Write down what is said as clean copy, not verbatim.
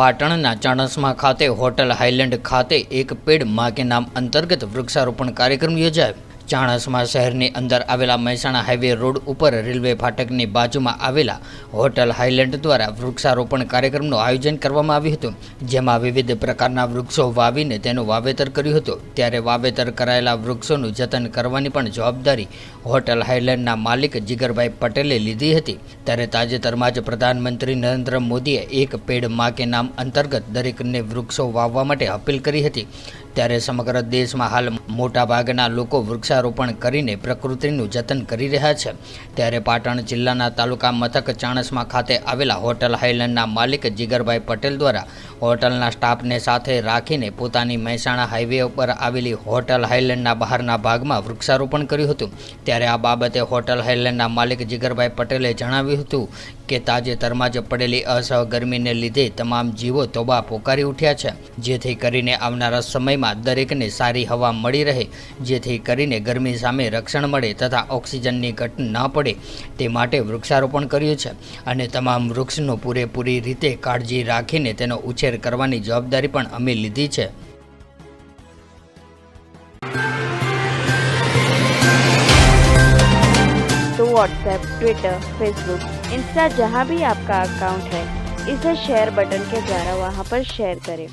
પાટણના ચાણસ્મા ખાતે હોટલ હાઈલેન્ડ ખાતે એક પેડ માં કે નામ અંતર્ગત વૃક્ષારોપણ કાર્યક્રમ યોજાયો। ચાણસ્મા શહેરની અંદર આવેલા મહેસાણા હાઈવે રોડ ઉપર રેલવે ફાટકની બાજુમાં આવેલા હોટલ હાઈલેન્ડ દ્વારા વૃક્ષારોપણ કાર્યક્રમનું આયોજન કરવામાં આવ્યું હતું, જેમાં વિવિધ પ્રકારના વૃક્ષો વાવીને તેનું વાવેતર કર્યું હતું। ત્યારે વાવેતર કરાયેલા વૃક્ષોનું જતન કરવાની પણ જવાબદારી હોટલ હાઈલેન્ડના માલિક જીગરભાઈ પટેલે લીધી હતી। ત્યારે તાજેતરમાં જ પ્રધાનમંત્રી નરેન્દ્ર મોદીએ એક પેડ માં કે નામ અંતર્ગત દરેકને વૃક્ષો વાવવા માટે અપીલ કરી હતી। ત્યારે સમગ્ર દેશમાં હાલ મોટાભાગના લોકો વૃક્ષારોપણ કરીને પ્રકૃતિનું જતન કરી રહ્યા છે। ત્યારે પાટણ જિલ્લાના તાલુકા મથક ચાણસ્મા ખાતે આવેલા હોટલ હાઈલેન્ડના માલિક જીગરભાઈ પટેલ દ્વારા હોટલના સ્ટાફને સાથે રાખીને પોતાની મહેસાણા હાઈવે ઉપર આવેલી હોટલ હાઈલેન્ડના બહારના ભાગમાં વૃક્ષારોપણ કર્યું હતું। ત્યારે આ બાબતે હોટલ હાઈલેન્ડના માલિક જીગરભાઈ પટેલે જણાવ્યું હતું કે તાજેતરમાં જ પડેલી અસહ્ય ગરમીને લીધે તમામ જીવો તોબા પોકારી ઉઠ્યા છે, જેથી કરીને આવનારા સમયમાં દરેકને સારી હવા મળી રહે, જેથી કરીને ગરમી સામે રક્ષણ મળે તથા ઓક્સિજનની ઘટ ન પડે તે માટે વૃક્ષારોપણ કર્યું છે અને તમામ વૃક્ષનો પૂરેપૂરી રીતે કાળજી રાખીને તેનો ઉછેર કરવાની જવાબદારી પણ અમે લીધી છે। तो व्हाट्सएप, ट्विटर, फेसबुक, इंस्टा जहाँ भी आपका अकाउंट है, इसे शेयर बटन के द्वारा वहाँ पर शेयर करें।